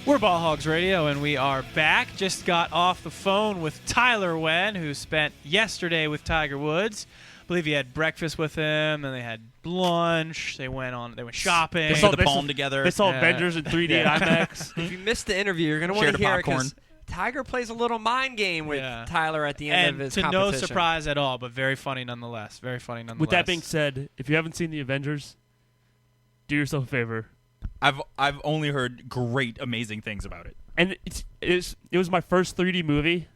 We're Ball Hogs Radio, and we are back. Just got off the phone with Tyler Wen, who spent yesterday with Tiger Woods. I believe he had breakfast with him, and they had lunch. They went shopping. They saw the Palm together. They saw Avengers in 3D IMAX. If you missed the interview, you're going to want to hear it because Tiger plays a little mind game with Tyler at the end of his competition. And to no surprise at all, but very funny nonetheless. With that being said, if you haven't seen the Avengers, do yourself a favor. I've only heard great, amazing things about it. And it was my first 3D movie,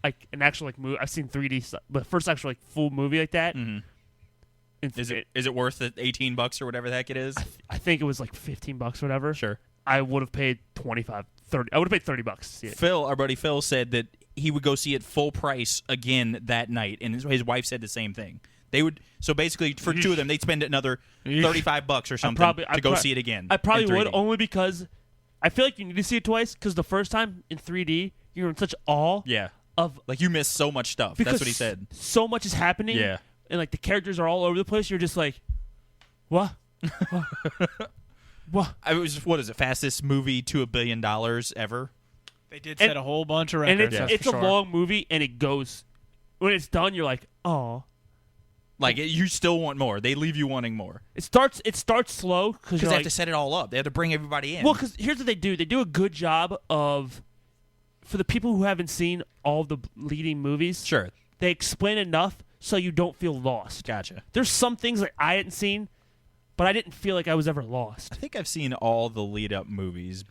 like an actual movie. I've seen 3D stuff, but first actual full movie like that. Mm-hmm. Is it worth the $18 or whatever the heck it is? I think it was like $15 or whatever. Sure. I would have paid $30. I would have paid $30 to see it. Our buddy Phil, said that he would go see it full price again that night, and his wife said the same thing. They would basically for two of them, they'd spend another $35 or something to go see it again. I probably would, only because I feel like you need to see it twice because the first time in 3D you're in such awe. Yeah. Of like you miss so much stuff. That's what he said. So much is happening. Yeah. And like the characters are all over the place. You're just like, what? What? What is it? Fastest movie to $1 billion ever. They did set a whole bunch of records. And it's a long movie, and it goes. When it's done, you're like, oh. Like you still want more. They leave you wanting more. It starts slow because they have to set it all up. They have to bring everybody in. Well, because here's what they do. They do a good job of, for the people who haven't seen all the leading movies. Sure. They explain enough so you don't feel lost. Gotcha. There's some things that I hadn't seen, but I didn't feel like I was ever lost. I think I've seen all the lead-up movies.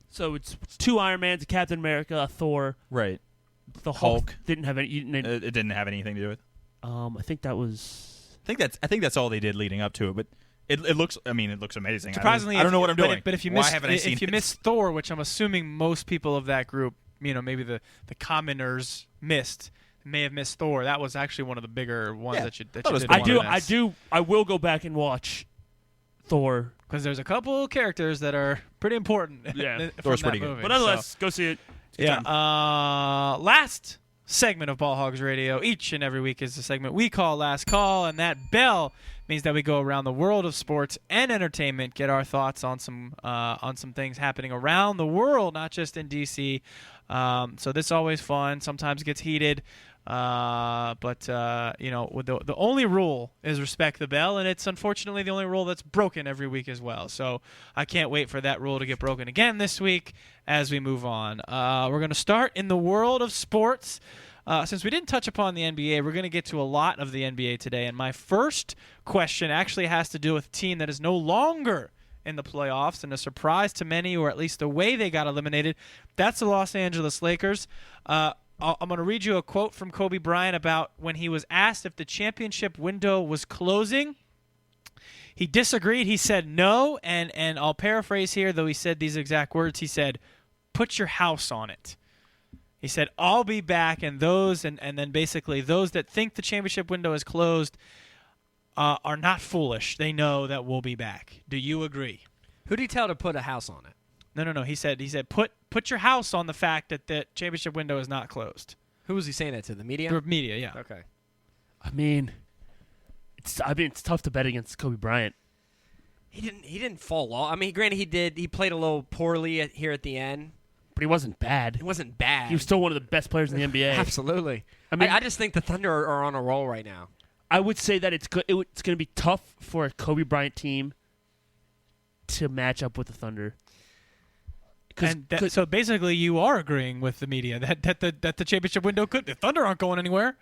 So it's 2 Iron Mans, a Captain America, a Thor. Right. The Hulk didn't have any. It didn't have anything to do with. I think that was. I think that's all they did leading up to it, but it looks. I mean, it looks amazing. Surprisingly, I don't know what I'm doing. But if you missed Thor, which I'm assuming most people of that group, maybe the commoners may have missed Thor. That was actually one of the bigger ones that you did. I will go back and watch Thor because there's a couple characters that are pretty important. Yeah, Thor's pretty good. But nonetheless, go see it. Last segment of Ball Hogs Radio each and every week is the segment we call Last Call, and that bell means that we go around the world of sports and entertainment, get our thoughts on some things happening around the world, not just in DC. So this is always fun. Sometimes it gets heated, but the only rule is respect the bell, and it's unfortunately the only rule that's broken every week as well. So I can't wait for that rule to get broken again this week as we move on. We're going to start in the world of sports. Since we didn't touch upon the NBA, we're going to get to a lot of the NBA today. And my first question actually has to do with a team that is no longer in the playoffs, and a surprise to many, or at least the way they got eliminated. That's the Los Angeles Lakers. I'm going to read you a quote from Kobe Bryant about when he was asked if the championship window was closing. He disagreed. He said no, and I'll paraphrase here, though he said these exact words. He said, "Put your house on it." He said, "I'll be back," and then basically those that think the championship window is closed are not foolish. They know that we'll be back. Do you agree? Who did he tell to put a house on it? No. He said put your house on the fact that the championship window is not closed. Who was he saying that to? The media? The media, yeah. Okay. I mean, it's tough to bet against Kobe Bryant. He didn't fall off. I mean, granted, he played a little poorly here at the end. But he wasn't bad. He wasn't bad. He was still one of the best players in the NBA. Absolutely. I mean, I just think the Thunder are on a roll right now. I would say that it's going to be tough for a Kobe Bryant team to match up with the Thunder. So basically, you are agreeing with the media that the championship window the Thunder aren't going anywhere.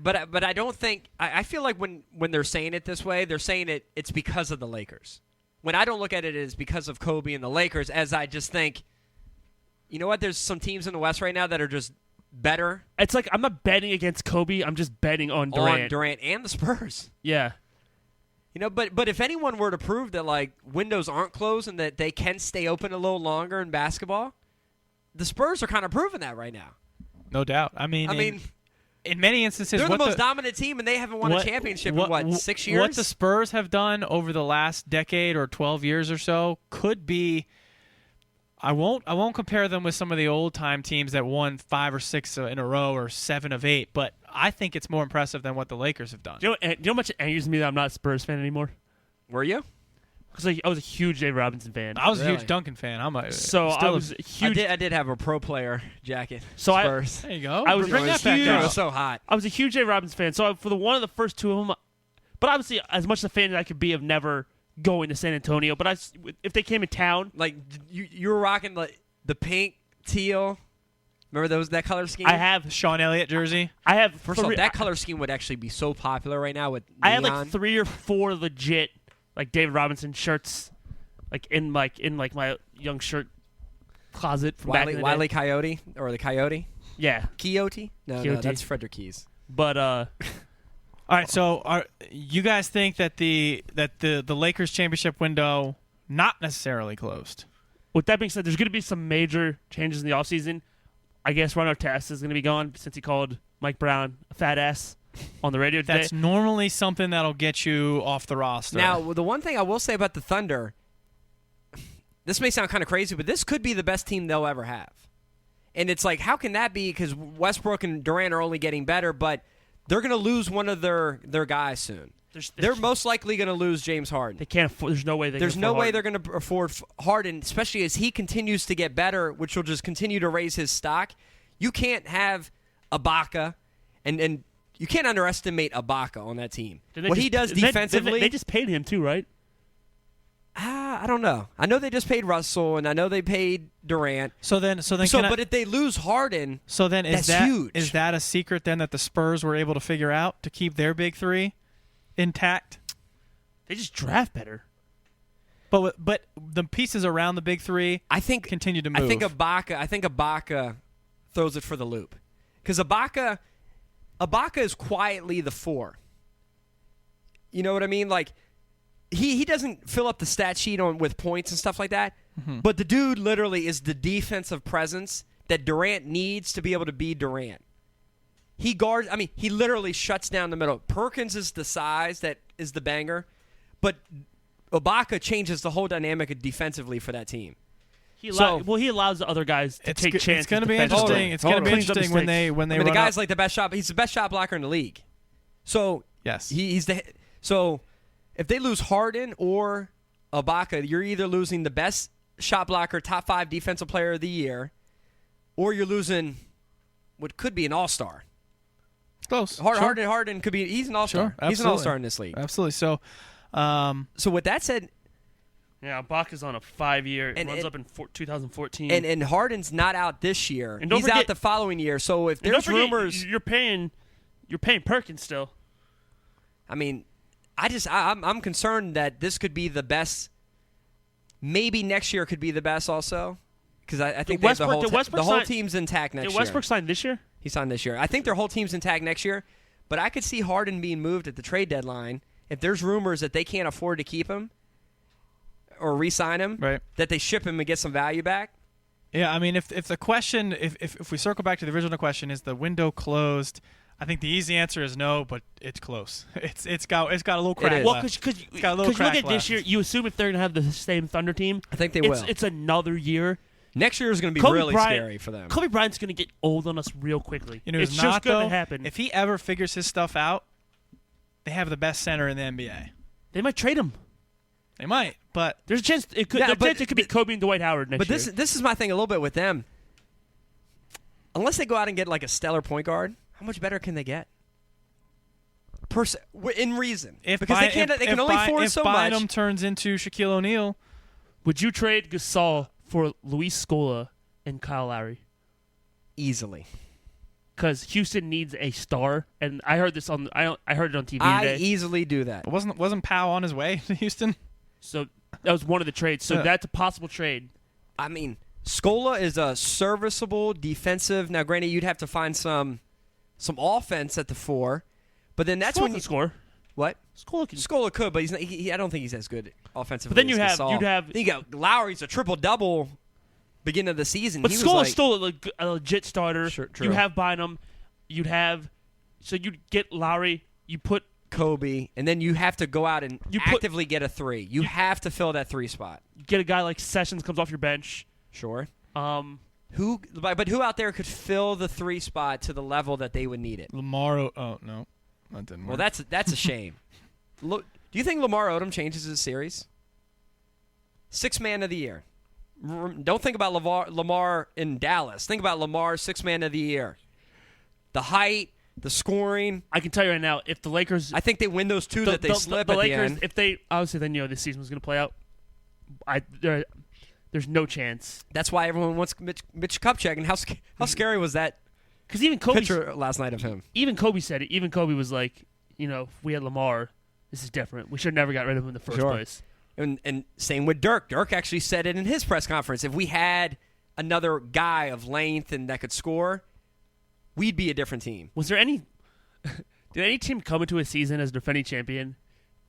But I don't think I feel like when they're saying it this way, they're saying it's because of the Lakers. When I don't look at it as because of Kobe and the Lakers, as I just think, you know what? There's some teams in the West right now that are just better. It's like I'm not betting against Kobe. I'm just betting on Durant. On Durant and the Spurs. Yeah. But if anyone were to prove that like windows aren't closed and that they can stay open a little longer in basketball, the Spurs are kind of proving that right now. No doubt. I mean, in many instances, they're the most dominant team, and they haven't won a championship in 6 years. What the Spurs have done over the last decade or 12 years or so could be. I won't compare them with some of the old-time teams that won 5 or 6 in a row or 7 of 8, but I think it's more impressive than what the Lakers have done. Do you know how much it angers me that I'm not a Spurs fan anymore? Were you? Because I was a huge Dave Robinson fan. I was a Really? huge Duncan fan. I was a huge. I did have a pro player jacket. So Spurs. There you go. I was Bring that back huge. It out. was so hot. I was a huge Dave Robinson fan. So for one of the first two of them, but obviously as much a fan as I could be of never going to San Antonio. But if they came in town, Like you were rocking the pink, teal. Remember that color scheme? I have Sean Elliott jersey. I have First off, that color scheme would actually be so popular right now with neon. I had like 3 or 4 legit like David Robinson shirts, like in my young shirt closet from back in the Wile E. day. Coyote or the Coyote? Yeah, Coyote? No, Coyote. that's Frederick Keys. but All right, so you guys think that the Lakers championship window not necessarily closed? with that being said, there's going to be some major changes in the offseason. I guess Ron Artest is going to be gone since he called Mike Brown a fat ass on the radio today. That's normally something that'll get you off the roster. Now, the one thing I will say about the Thunder, this may sound kind of crazy, but this could be the best team they'll ever have. And it's like, how can that be? Because Westbrook and Durant are only getting better, but they're going to lose one of their guys soon. They're most likely going to lose James Harden. They can't afford. There's no way There's no way they're going to afford Harden, especially as he continues to get better, which will just continue to raise his stock. You can't have Ibaka, and you can't underestimate Ibaka on that team. What he does defensively. They just paid him too, right? I don't know. I know they just paid Russell, and I know they paid Durant. But if they lose Harden, that's huge. Is that a secret then that the Spurs were able to figure out to keep their big three intact? They just draft better. But the pieces around the big three, I think, continue to move. I think Ibaka throws it for the loop, because Ibaka is quietly the 4. You know what I mean? Like he doesn't fill up the stat sheet with points and stuff like that. Mm-hmm. But the dude literally is the defensive presence that Durant needs to be able to be Durant. He literally shuts down the middle. Perkins is the size that is the banger, but Ibaka changes the whole dynamic defensively for that team. He allows the other guys to take chances. It's going to be interesting. It's going to be interesting when they the guy's like the best shot. He's the best shot blocker in the league. So yes, so if they lose Harden or Ibaka, you're either losing the best shot blocker, top 5 defensive player of the year, or you're losing what could be an all-star. Close. Harden could be. He's an all-star. Sure, he's an all-star in this league. Absolutely. So with that said, yeah, Ibaka's on a 5-year. It runs up in 2014. And Harden's not out this year. And he's out the following year. So if there's rumors, you're paying Perkins still. I mean, I'm concerned that this could be the best. Maybe next year could be the best also, because I think the whole team's intact next year. Did Westbrook sign this year? He signed this year. I think their whole team's intact next year, but I could see Harden being moved at the trade deadline if there's rumors that they can't afford to keep him or re-sign him, right, that they ship him and get some value back. Yeah, I mean, if the question, if we circle back to the original question, is the window closed? I think the easy answer is no, but it's close. It's got a little crack. Well, because you look at this year, you assume if they're going to have the same Thunder team, I think they will. It's another year. Next year is going to be really scary for them. Kobe Bryant's going to get old on us real quickly. You know, it's just going to happen. If he ever figures his stuff out, they have the best center in the NBA. They might trade him. They might, but there's a chance it could be Kobe and Dwight Howard next year. But this is my thing a little bit with them. Unless they go out and get like a stellar point guard, how much better can they get? In reason, because they can only afford so much. If Bynum turns into Shaquille O'Neal, would you trade Gasol for Luis Scola and Kyle Lowry? Easily. Because Houston needs a star, and I heard this on I heard it on TV today. I easily do that. Wasn't Powell on his way to Houston? So that was one of the trades. So that's a possible trade. I mean, Scola is a serviceable defensive. Now, granted, you'd have to find some offense at the 4, but then that's Scola when you can score. What? Scola could, but he's not, I don't think he's as good offensively. But then you got Lowry's a triple-double beginning of the season. But Scola's still a legit starter. Sure, true. You have Bynum. You'd get Lowry. You put Kobe, and then you have to go out and actively get a 3. You have to fill that 3 spot. Get a guy like Sessions comes off your bench. Sure. Who out there could fill the 3 spot to the level that they would need it? Lamar. Oh no, that didn't work. Well, that's a shame. Do you think Lamar Odom changes his series? Sixth man of the year. Don't think about Lamar in Dallas. Think about Lamar, sixth man of the year. The height, the scoring. I can tell you right now, if the Lakers, I think they win those two that they slip the at Lakers, the end. if they obviously they knew this season was going to play out, there's no chance. That's why everyone wants Mitch Kupchak. And how scary was that? Because even Kobe picture last night of him. Even Kobe said it. Even Kobe was like, if we had Lamar, this is different. We should have never got rid of him in the first place. And same with Dirk. Dirk actually said it in his press conference. If we had another guy of length and that could score, we'd be a different team. Was there any? Did any team come into a season as defending champion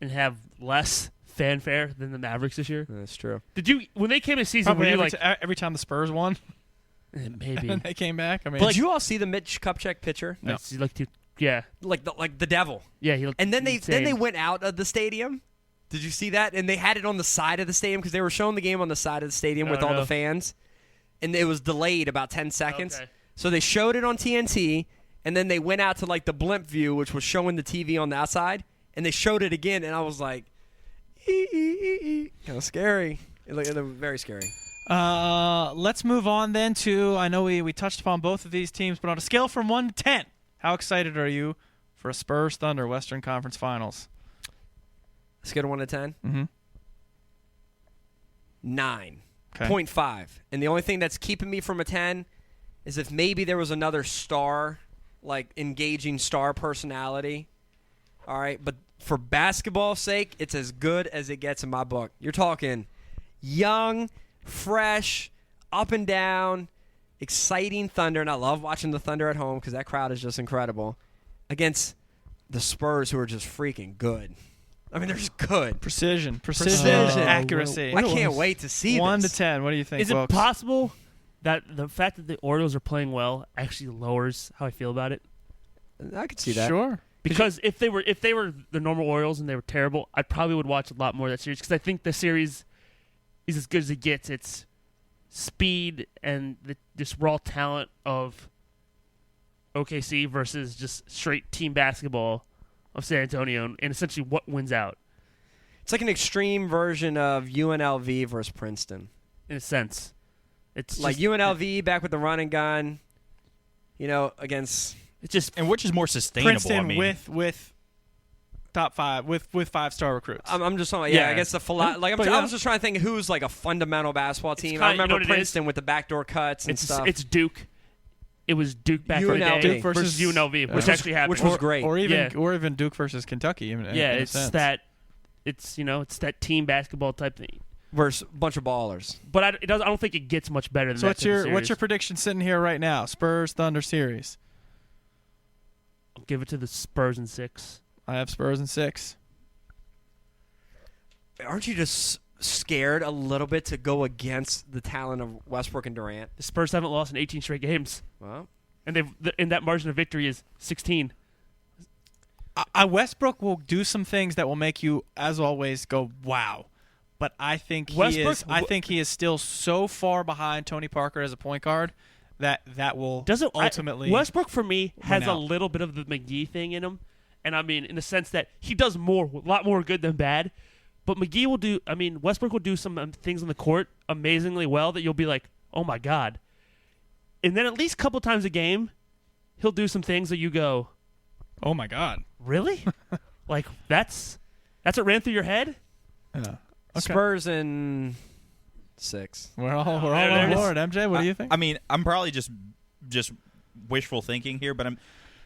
and have less fanfare than the Mavericks this year? That's true. Did you when they came to season? Probably were you every time the Spurs won, maybe and they came back. I mean, did you all see the Mitch Kupchak picture? No. Yeah, like the devil. Yeah, he looked. And then insane. they went out of the stadium. Did you see that? And they had it on the side of the stadium because they were showing the game on the side of the stadium with all the fans, and it was delayed about 10 seconds. Okay. So they showed it on TNT, and then they went out to like the blimp view, which was showing the TV on the outside, and they showed it again, and I was like, kind of scary. It looked very scary. Let's move on then to, I know we touched upon both of these teams, but on a scale from 1 to 10, how excited are you for a Spurs Thunder Western Conference Finals? Scale of 1 to 10? Mm-hmm. 9.5. And the only thing that's keeping me from a 10 is if maybe there was another star, like engaging star personality. All right, but for basketball's sake, it's as good as it gets in my book. You're talking young, fresh, up and down, exciting Thunder, and I love watching the Thunder at home because that crowd is just incredible, against the Spurs, who are just freaking good. I mean, they're just good. Precision. Accuracy. I can't wait to see 1 this. to 10. What do you think, Is it possible that the fact that the Orioles are playing well actually lowers how I feel about it? I could see that. Sure. Because if they were the normal Orioles and they were terrible, I probably would watch a lot more of that series because I think the series is as good as it gets. It's speed and this raw talent of OKC versus just straight team basketball of San Antonio, and essentially what wins out. It's like an extreme version of UNLV versus Princeton. In a sense. It's like just, UNLV back with the run and gun, against... It's just, and which is more sustainable? Princeton I mean, with top 5 with 5-star recruits. I'm just talking. Yeah, I guess I was just trying to think who's like a fundamental basketball team. I remember Princeton with the backdoor cuts and stuff. It's Duke. It was Duke back in the day Duke versus UNLV, which actually happened, which was great. Or even Duke versus Kentucky. It's that team basketball type thing. Versus a bunch of ballers. But I don't think it gets much better than that. So what's your prediction sitting here right now? Spurs Thunder series. I'll give it to the Spurs in 6. I have Spurs in 6. Aren't you just scared a little bit to go against the talent of Westbrook and Durant? The Spurs haven't lost in 18 straight games. Well, and that margin of victory is 16. Westbrook will do some things that will make you, as always, go wow. But I think he is still so far behind Tony Parker as a point guard that will ultimately. Westbrook for me has a little bit of the McGee thing in him, and I mean in the sense that he does a lot more good than bad. But McGee will do. I mean, Westbrook will do some things on the court amazingly well that you'll be like, oh my god. And then at least a couple times a game, he'll do some things that you go, oh my god, really? Like that's what ran through your head? Yeah. Okay. Spurs in 6. We're all on board. MJ, what do you think? I mean, I'm probably just wishful thinking here, but I'm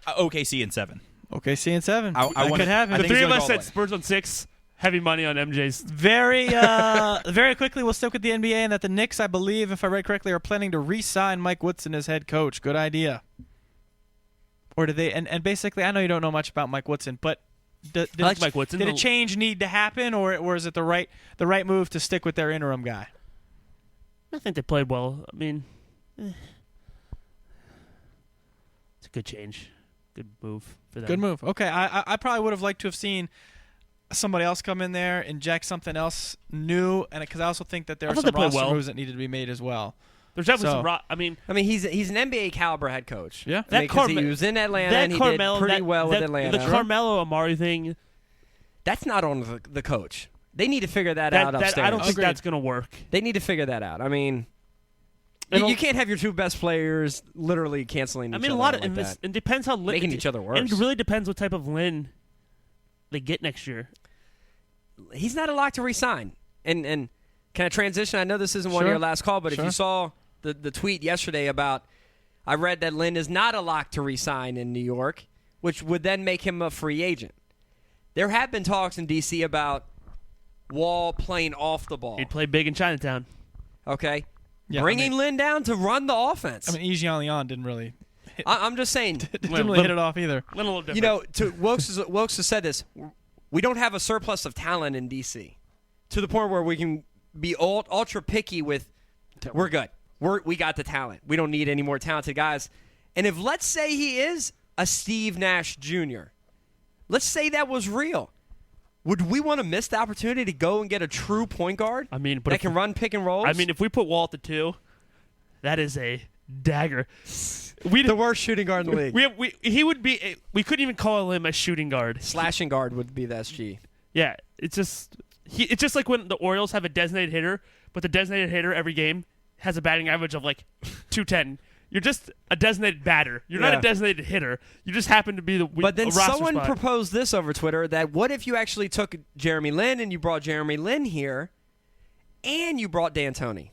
OKC in 7. OKC in 7. I could have it. The three of us said Spurs on 6. Heavy money on MJ's. Very quickly, we'll stick with the NBA, and that the Knicks, I believe, if I read correctly, are planning to re-sign Mike Woodson as head coach. Good idea. Or do they? And basically, I know you don't know much about Mike Woodson, but I like Mike Woodson. Did a change need to happen, or is it the right move to stick with their interim guy? I think they played well. I mean, it's a good change, good move for them. Good move. Okay, I probably would have liked to have seen somebody else come in there, inject something else new, and because I also think that there are some roster moves that needed to be made as well. There's definitely some. I mean, he's an NBA caliber head coach. Yeah, he was in Atlanta and he did pretty well with Atlanta. The Carmelo Amari thing, that's not on the coach. They need to figure that out upstairs. I don't think that's going to work. They need to figure that out. I mean, you can't have your two best players literally canceling each other. I mean, a lot of that. it depends how making each other worse. And it really depends what type of Lynn they get next year. He's not a lock to resign. And can I transition? I know this isn't one of your last call, but if you saw the tweet yesterday about, I read that Lynn is not a lock to resign in New York, which would then make him a free agent. There have been talks in D.C. about Wall playing off the ball. He'd play big in Chinatown. Okay. Yeah, Bringing Lynn down to run the offense. I mean, Ejian Leon didn't really I'm just saying. didn't really hit it off either. A little different. You know, Wilkes has said this. We don't have a surplus of talent in D.C. to the point where we can be ultra picky with, we're good. We got the talent. We don't need any more talented guys. And if, let's say he is a Steve Nash Jr., let's say that was real. Would we want to miss the opportunity to go and get a true point guard that can run pick and rolls? I mean, if we put Wall at the 2, that is a dagger. The worst shooting guard in the league. He would be. We couldn't even call him a shooting guard. Slashing guard would be the SG. Yeah, it's just like when the Orioles have a designated hitter, but the designated hitter every game has a batting average of like 210. You're just a designated batter. You're not a designated hitter. You just happen to be the But then someone spot. proposed this over Twitter, that what if you actually took Jeremy Lin and you brought Jeremy Lin here and you brought D'Antoni?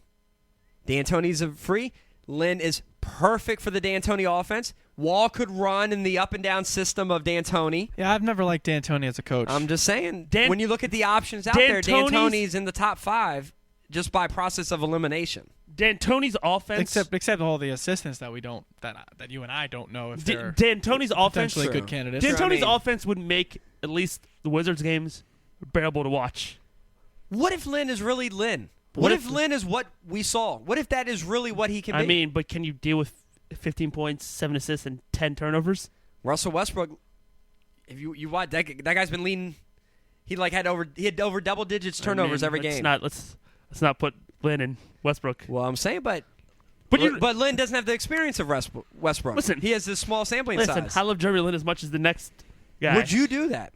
D'Antoni's free. Lin is perfect for the D'Antoni offense. Wall could run in the up and down system of D'Antoni. Yeah, I've never liked D'Antoni as a coach. I'm just saying, when you look at the options out there, D'Antoni's in the top 5 just by process of elimination. D'Antoni's offense, except all the assistants that we don't that you and I don't know if they're D'Antoni's offense, potentially good candidates. D'Antoni's offense would make at least the Wizards games bearable to watch. What if Lin is really Lin? What if Lin is what we saw? What if that is really what he can be? I mean, but can you deal with 15 points, 7 assists, and 10 turnovers? Russell Westbrook, if you watch that guy's been leading. He had over double digits turnovers every game. Let's not put Lin and Westbrook. Well, I'm saying, but Lin doesn't have the experience of Westbrook. Listen, he has this small sampling size. I love Jeremy Lin as much as the next guy. Would you do that?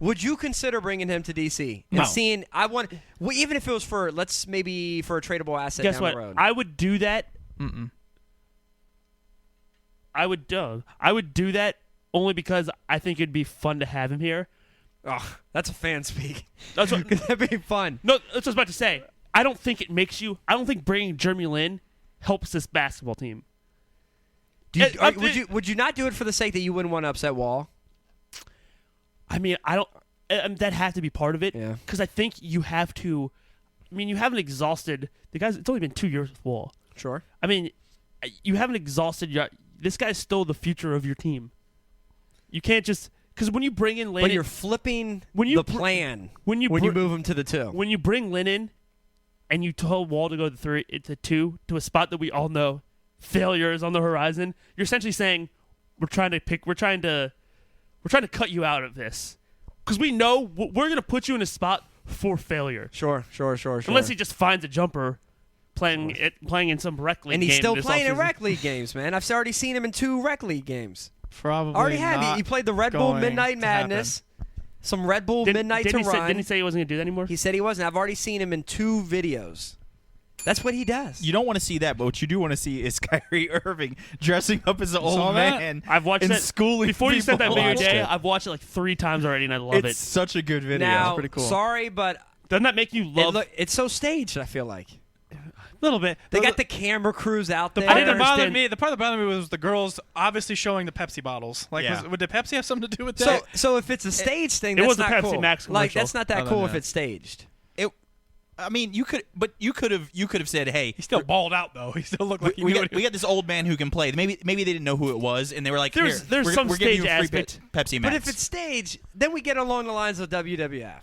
Would you consider bringing him to DC and seeing? Even if it was for maybe for a tradable asset. Guess down what? the road. I would do that. I would do that only because I think it'd be fun to have him here. Oh, that's a fan speak. That's what, that'd be fun. No, that's what I was about to say. I don't think bringing Jeremy Lin helps this basketball team. Would you not do it for the sake that you wouldn't want to upset Wall? I mean, I don't. That has to be part of it. Yeah. Because I think you have to. I mean, you haven't exhausted the guys. It's only been 2 years with Wall. Sure. I mean, you haven't exhausted. This guy's still the future of your team. You can't just because when you bring in Lin, but you're flipping the plan when you move him to the 2. When you bring Lin in, and you tell Wall to go to 2 to a spot that we all know failure is on the horizon. You're essentially saying we're trying to cut you out of this because we know we're going to put you in a spot for failure. Sure. Unless he just finds a jumper playing in some rec league game. And he's still playing in rec league games, man. I've already seen him in 2 rec league games. Probably already have. He played the Red Bull Midnight Madness. Some Red Bull Midnight to run. Didn't he say he wasn't going to do that anymore? He said he wasn't. I've already seen him in 2 videos. That's what he does. You don't want to see that, but what you do want to see is Kyrie Irving dressing up as an old man. I've watched that. Schooling before you sent that video today. It. I've watched it like 3 times already, and I love it. It's such a good video. Now, it's pretty cool. Sorry, but doesn't that make you love? It's so staged. I feel like a little bit. They got the camera crews out there. The part that bothered me was the girls obviously showing the Pepsi bottles. Like, would the Pepsi have something to do with that? So if it's a staged thing, it that's was not a Pepsi cool. Max commercial. Like that's not that cool if it's staged. I mean, you could have said, "Hey, he still balled out though. He still looked like we got this old man who can play." Maybe they didn't know who it was, and they were like, "There's some we're stage giving you a free aspect." Pepsi Max. But if it's staged, then we get along the lines of WWF.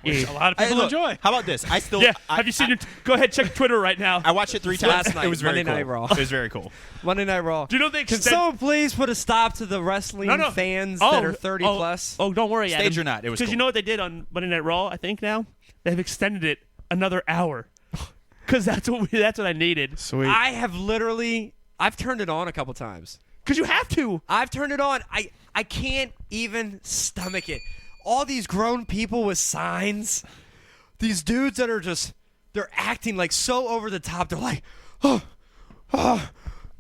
Which a lot of people enjoy. How about this? Have you seen your? Go ahead, check Twitter right now. I watched it 3 times. Last night, it was very Monday cool. Night Raw. It was very cool. Monday Night Raw. Do you know they Can someone please put a stop to the wrestling fans that are 30 plus? Oh, don't worry, Adam. Stage or not, it was because cool. you know what they did on Monday Night Raw. I think now they've extended it another hour because that's what I needed. Sweet. I've turned it on a couple times. Because you have to. I've turned it on. I can't even stomach it. all these grown people with signs. These dudes that are just, they're acting like so over the top. They're like, oh,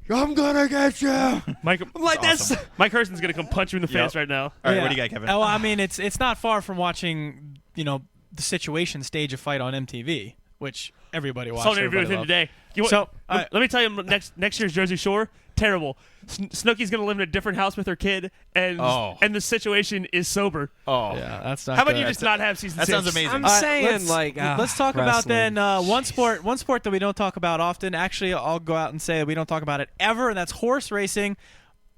I'm gonna get you. Mike, I'm like, awesome. that's Mike Hurston's gonna come punch you in the face right now. All right, Yeah. what do you got, Kevin? Well, I mean, it's not far from watching, the situation stage a fight on MTV, which everybody watched. Saw an interview with him today. Let me tell you, next year's Jersey Shore, terrible. Snooki's gonna live in a different house with her kid, and the situation is sober. Oh, Yeah, that's not. How about good. you just not have season that 6? sounds amazing. I'm saying, let's talk about wrestling. then one sport that we don't talk about often. Actually, I'll go out and say we don't talk about it ever, and that's horse racing.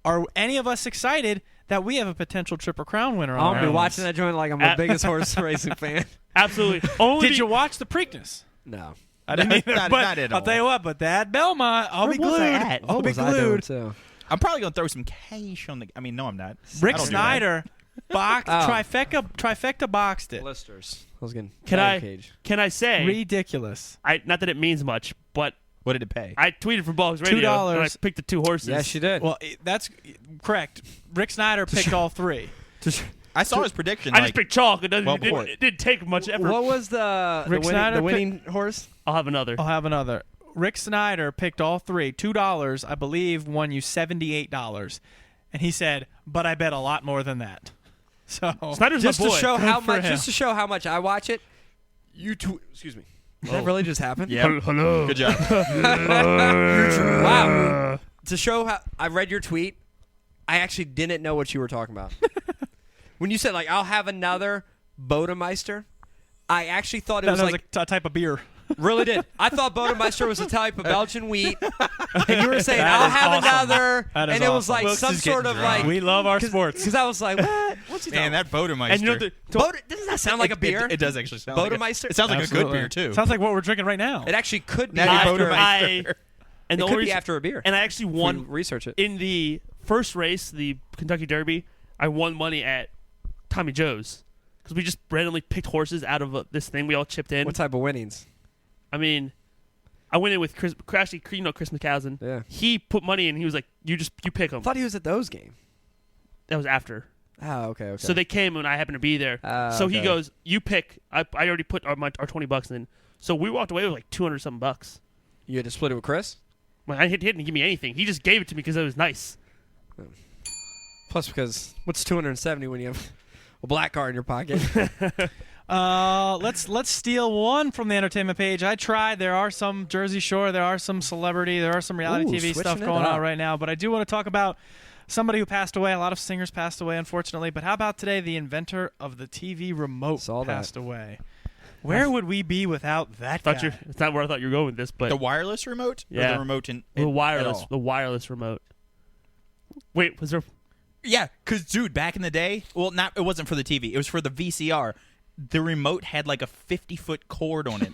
Are any of us excited that we have a potential Triple Crown winner on I'll our be hands? watching that joint like I'm the biggest horse racing fan. Absolutely. Only Did you watch the Preakness? No. I didn't either, Not but at I'll all. tell you what. But that Belmont, I'll Where be was glued. I at? I'll be was I doing glued. too? I'm probably gonna throw some cash on the. I mean, no, I'm not. Rick I don't do Snyder Oh. trifecta boxed it. Blisters. I was getting Can I cage. say? Ridiculous. Not that it means much, but that. What did it pay? I tweeted from Hogs Radio. $2. And I picked the 2 horses. Yes, you did. Well, that's correct. Rick Snyder picked all 3. I saw his prediction. I just picked chalk. It well, didn't take much effort. What was the Rick Snyder winning horse? I'll have another. I'll have another. Rick Snyder picked all 3. $2, I believe, won you $78. And he said, but I bet a lot more than that. So Snyder's Just my boy. to show how for much. him. Just to show how much I watch it. Excuse me. Did that really just happen? Yeah. Hello. Good job. Wow. To show how I read your tweet, I actually didn't know what you were talking about. When you said like I'll have another Bodemeister, I actually thought it that was was like a type of beer. really did. I thought Bodemeister was a type of Belgian wheat, and you were saying That I'll is have awesome. another, That is and it was awesome. like Wilkes some is getting sort of drunk. like We love our sports. because I was like, what? What's he Man, talking? that Bodemeister. And you know Doesn't that sound like a beer? It does actually sound like Bodemeister? It sounds like a Absolutely. good beer too. Sounds like what we're drinking right now. It actually could be Natty after. Bodemeister. And It the could only be reason- after a beer. And I actually If we won research it. in the first race, the Kentucky Derby. I won money at Tommy Joe's because we just randomly picked horses out of this thing we all chipped in. What type of winnings? I mean, I went in with Chris McCausland. Yeah. He put money in. He was like, "You pick them." I thought he was at those games. That was after. Oh, okay. So they came and I happened to be there. So he okay. goes, "You pick." I already put our $20 in. So we walked away with like $200 something bucks. You had to split it with Chris? Well, he didn't give me anything. He just gave it to me because it was nice. Plus, because what's 270 when you have a black card in your pocket? Let's steal one from the entertainment page. I tried. There are some Jersey Shore. There are some celebrity. There are some reality Ooh, TV stuff switching it going up. on right now. But I do want to talk about somebody who passed away. A lot of singers passed away, unfortunately. But how about today? The inventor of the TV remote Saw that. passed away. Where would we be without that guy? It's not where I thought you were going with this, but The wireless remote? Yeah. Or the remote in the at wireless all? remote. Wait, was there? Yeah, because, dude, back in the day, well, it wasn't for the TV. It was for the VCR. The remote had like a 50-foot cord on it.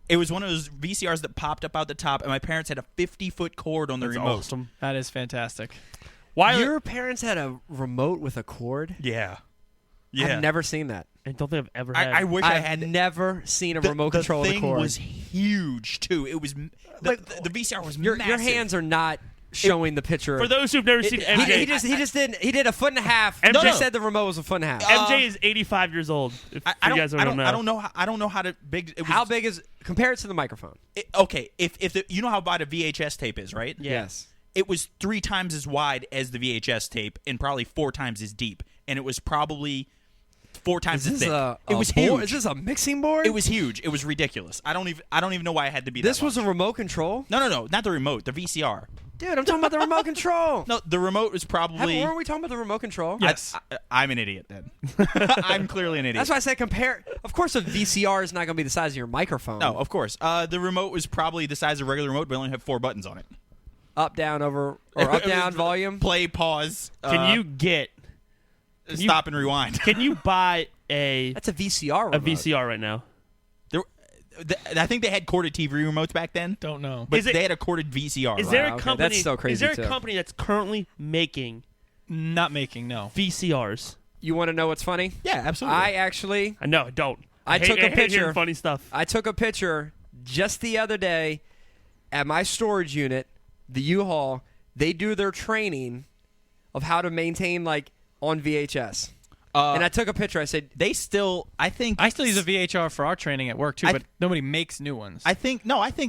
It was one of those VCRs that popped up out the top, and my parents had a 50-foot cord on the That's remote. awesome. That is fantastic. Your parents had a remote with a cord? Yeah. I've never seen that. I don't think I've ever had. I wish I I've had. never seen a The- remote the control with a thing cord. was huge, too. It was the VCR was your massive. hands are not showing the picture. For those who've never seen MJ, he did a foot and a half. MJ He said the remote was a foot and a half. MJ is 85 years old. If I you guys don't know. I don't know how to big. It was, How big is compare it to the microphone? Okay, if you know how wide a VHS tape is, right? Yes. It was 3 times as wide as the VHS tape and probably 4 times as deep, and it was probably 4 times as thick. It was huge. Is this a mixing board? It was huge. It was ridiculous. I don't even know why it had to be This that was a large. remote control? No, not the remote, the VCR. Dude, I'm talking about the remote control. No, the remote was probably. Weren't we talking about the remote control? Yes. I'm an idiot then. I'm clearly an idiot. That's why I said compare. Of course, a VCR is not going to be the size of your microphone. No, of course. The remote was probably the size of a regular remote, but only had 4 buttons on it. Up, down, over, or up, down, volume. Play, pause. Can you get? stop and rewind? Can you buy a That's a VCR remote. VCR right now? I think they had corded TV remotes back then, Don't know. but Is it- they had a corded VCR. Is there Wow, a okay, company? that's so crazy, Is there a too. company that's currently making Not making, no. VCRs? You want to know what's funny? Yeah, absolutely. I know. I don't. I took a hate hearing picture. funny stuff. I took a picture just the other day at my storage unit, the U-Haul. They do their training of how to maintain like on VHS. and I took a picture. I said, I still use a VHR for our training at work too, but nobody makes new ones. I think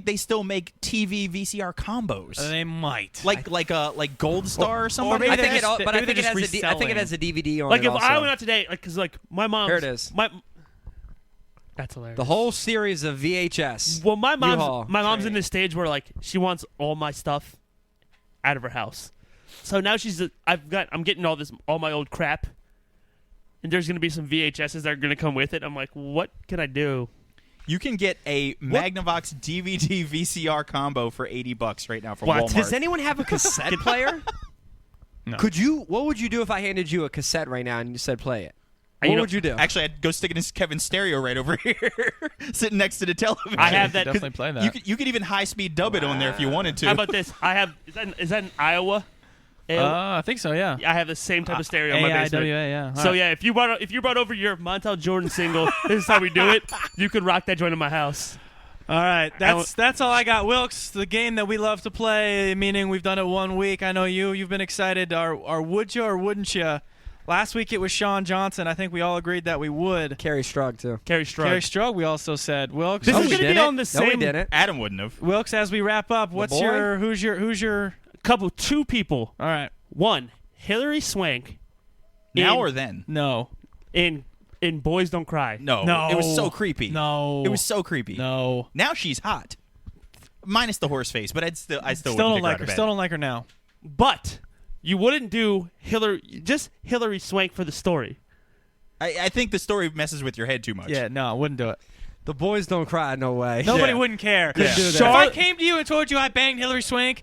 they still make TV VCR combos. They might. Like Gold Star or something. or maybe I they think just- it, but I maybe think they're it just has I think it has a DVD on Like it if also. I went out today, like because like my mom's. Here it is. That's hilarious. The whole series of VHS. Well, my U-Haul mom's in training. this stage where like she wants all my stuff out of her house. So now I'm getting all my old crap, and there's gonna be some VHSs that are gonna come with it. I'm like, what can I do? You can get a Magnavox DVD VCR combo for $80 right now from What? Walmart. Does anyone have a cassette player? No. What would you do if I handed you a cassette right now and you said play it? You What know- would you do? Actually, I'd go stick it in Kevin's stereo right over here, sitting next to the television. I have You that. could definitely play that. You could even high-speed dub it on there if you wanted to. How about this? I have. Is that in Iowa? I think so. Yeah. I have the same type of stereo in my basement. AIWA. Yeah. So yeah, if you brought over your Montel Jordan single, this is how we do it. You could rock that joint in my house. All right, that's all I got. Wilkes, the game that we love to play, meaning we've done it 1 week. I know you've been excited. Our would you or wouldn't you? Last week it was Sean Johnson. I think we all agreed that we would. Carrie Strug too. Carrie Strug. Carrie Strug, we also said. Wilkes, This No, is we going to be didn't. on the No, same. we didn't. Adam wouldn't have. Wilkes, as we wrap up, what's boy? who's your? Two people. All right, One, Hillary Swank. Now in- or then? no, in Boys Don't Cry. No. No. It was so creepy. no, It was so creepy. no. Now she's hot. Minus the horse face, but I still Still wouldn't don't pick like out her. of bed. Still don't like her now. But you wouldn't do Hillary Swank for the story. I think the story messes with your head too much. Yeah, no, I wouldn't do it. The boys don't cry. No way. Nobody Yeah. wouldn't care. Couldn't do that. If I Charlotte- came to you and told you I banged Hillary Swank,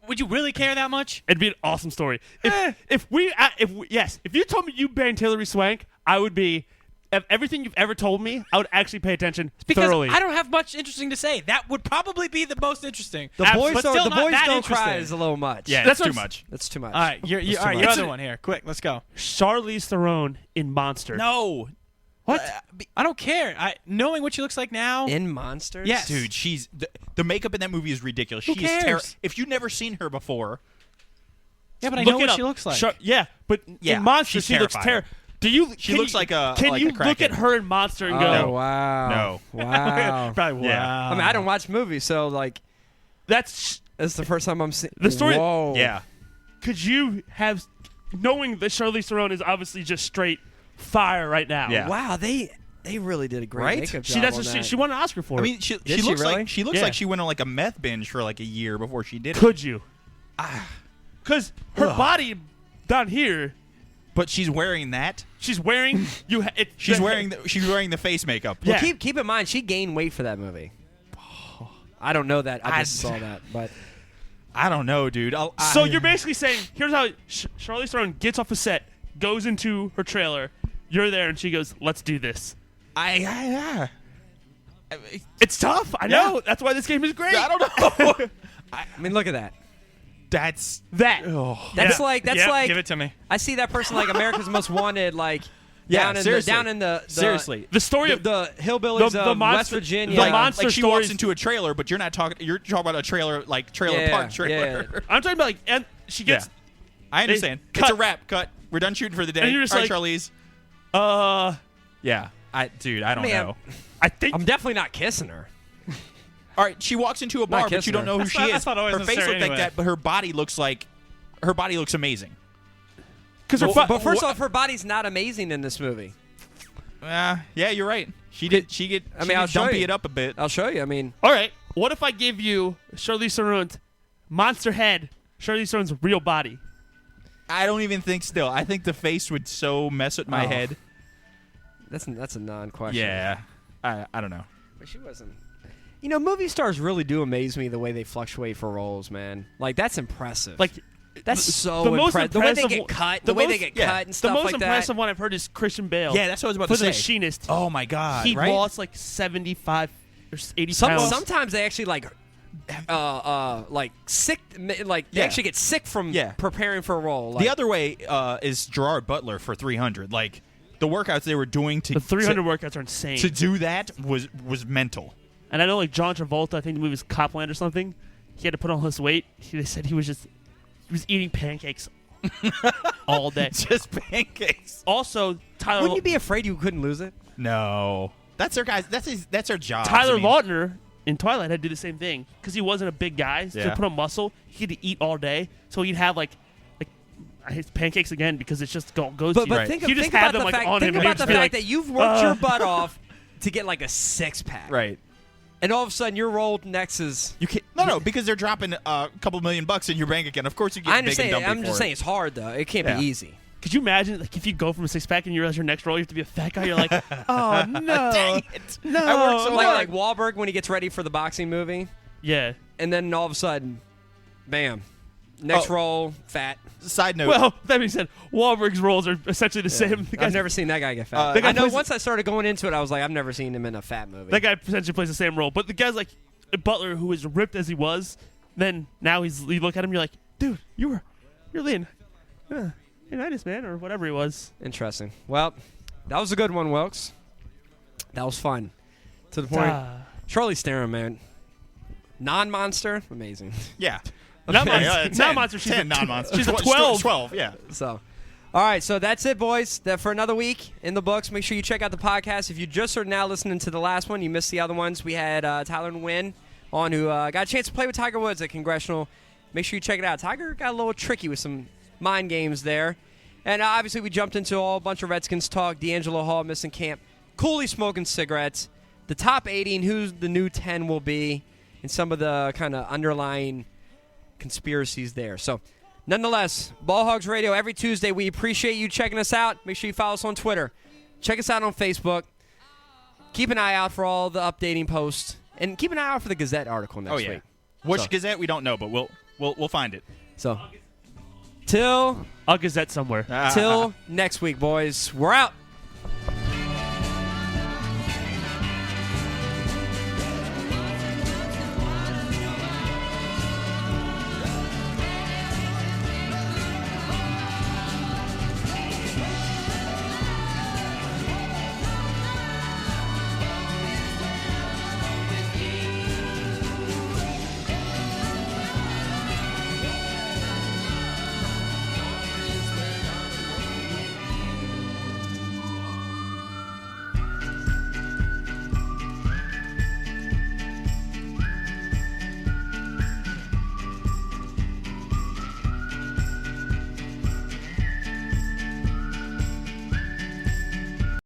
would you really care that much? It'd be an awesome story. If you told me you banged Hillary Swank, I would be. If everything you've ever told me, I would actually pay attention Because thoroughly. I don't have much interesting to say. That would probably be the most interesting. The But boys still don't. The not boys that don't cry interesting. is a little much. Yeah, That's that's too what- much. That's too much. All right, your too other much. one here. Quick, let's go. Charlize Theron in Monster. No. What? I don't care. Knowing what she looks like now. In Monsters. Yes. Dude, the makeup in that movie is ridiculous. Who She is cares? If you've never seen her before, Yeah, but I Look know it what up. she looks like. Yeah, but Yeah, in Monster she's she looks terrifying. terrible. Can looks like a- Can like you a look at crackhead. her in Monster and Oh go? wow. No. Wow. Probably. Yeah. Wow. I mean, I don't watch movies, so like, That's it's the first time I'm seeing The story- Whoa. yeah. could you have knowing that Charlize Theron is obviously just straight fire right now. Yeah. Wow. They really did a great Right? makeup She job that's on what that. she won an Oscar for. I it. mean, she Did she looks really? like she looks Yeah. like she went on like a meth binge for like a year before she did it. could you? Because her body down here, But she's wearing that. she's wearing She's wearing the face makeup. Yeah. Well, keep in mind she gained weight for that movie. I don't know that. I just saw that, but I don't know, dude. So you're basically saying, here's how Charlize Theron gets off a set, goes into her trailer, you're there, and she goes, "Let's do this." I It's tough. I know. That's why this game is great. don't know. I mean, look at that. That's That. That's Yeah. like Yeah, give it to me. I see that person like America's Most Wanted, like Yeah, down in seriously. the seriously. The story the, of the hillbillies the of monster- West Virginia. the monster like she stories- walks into a trailer, but you're not talking. You're talking about a trailer, like trailer Yeah, park trailer. yeah. I'm talking about like, and she gets. I understand. It's cut. a wrap. Cut. We're done shooting for the day. And you're just All right, like- Charlize. Yeah. I don't Man. know. I think. I'm definitely not kissing her. All right, she walks into a bar, but kissing you don't her. know who That's she not- is. that's not always Her face necessary looks like anyway. that, but her body looks amazing. Because her But first off, her body's not amazing in this movie. Yeah, you're right. She did. I mean, I'll show dumpy you. it up a bit. I'll show you. I mean, all right. What if I give you Charlize Theron's monster head, Charlize Theron's real body? I don't even think. Still, I think the face would so mess with my Oh. head. that's a non-question. Yeah, I don't know. But she wasn't. You know, movie stars really do amaze me the way they fluctuate for roles, man. Like that's impressive. Like that's the so most impressive. The way they impressive get one- cut, the the way they most- get yeah. cut and the stuff most like impressive one I've heard is Christian Bale. Yeah, that's what I was about for to the say. Machinist. Oh my god! He right? lost like 75 or 80 that. pounds. Sometimes they actually like sick. Like they Yeah. actually get sick from Yeah. preparing for a role. Like, The other way is Gerard Butler for 300. Like the workouts they were doing the 300 workouts are insane. to do that was mental. And I know like John Travolta, I think the movie was Copland or something. He had to put on his weight. They said he was eating pancakes all day. Just pancakes. Also, Tyler. Wouldn't you be afraid you couldn't lose it? No. That's their guys. That's their job. Tyler Lautner in Twilight had to do the same thing because he wasn't a big guy. So Yeah. to put on muscle, he had to eat all day. So he'd have like his pancakes again because it's just goes But to you. Right. think, You just think have about them, the like, fact, on think him, and about he'd the just be fact like, that you've worked your butt off to get like a 6-pack. Right. And all of a sudden your role next is... You can't. No, because they're dropping a couple $1,000,000 in your bank account. Of course, you get I big and understand. dumpy I'm for just it. saying it's hard, though. It can't Yeah. be easy. Could you imagine like if you go from a 6-pack and you realize your next role you have to be a fat guy? You're like, oh no, Dang it. no. I worked so Like hard. Wahlberg when he gets ready for the boxing movie, Yeah. and then all of a sudden, bam, next Oh. role, fat. Side note. Well, that being said, Wahlberg's roles are essentially the same. The I've guy's- never seen that guy get fat. The guy I know plays- once I started going into it, I was like, I've never seen him in a fat movie. That guy essentially plays the same role, but the guy's like Butler, who is ripped as he was. Then now you look at him, you're like, dude, you're lean, Unitas, man, or whatever he was. Interesting. Well, that was a good one, Wilkes. That was fun. To the point. Charlie Theron, man. Non-monster, amazing. yeah. Not Okay, monster. 10. Not monster. She's 10 a non-monster. She's a 12. 12, yeah. So, all right, so that's it, boys. That for another week in the books. Make sure you check out the podcast. If you just are now listening to the last one, you missed the other ones. We had Tyler and Wynn on, who got a chance to play with Tiger Woods at Congressional. Make sure you check it out. Tiger got a little tricky with some mind games there. And obviously we jumped into a bunch of Redskins talk. D'Angelo Hall missing camp. Cooley smoking cigarettes. The top 80 and who the new 10 will be. And some of the kind of underlying conspiracies there. So, nonetheless, Ball Hogs Radio every Tuesday. We appreciate you checking us out. Make sure you follow us on Twitter. Check us out on Facebook. Keep an eye out for all the updating posts. And keep an eye out for the Gazette article next week. Which So- Gazette, we don't know, but we'll find it. So, till I'll Gazette somewhere. next week, boys. We're out.